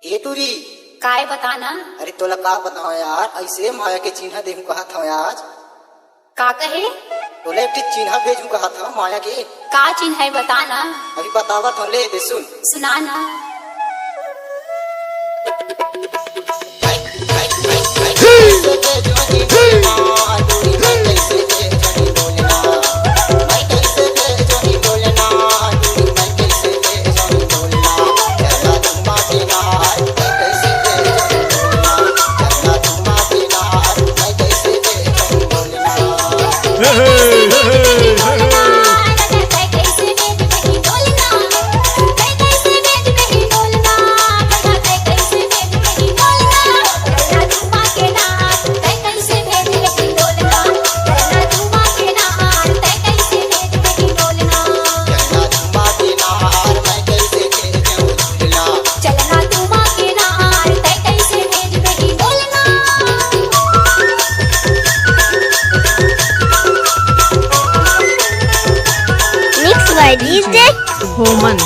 ए तुरी काय बताना। अरे तोला का बताओ यार, ऐसे माया के चिन्ह देखू कहा था आज। का कहे? तोला एक चिन्ह भेजू कहा था माया के। का चिन्ह है बताना। अभी बतावा तो ले दे, सुन सुनाना। DJ Homan.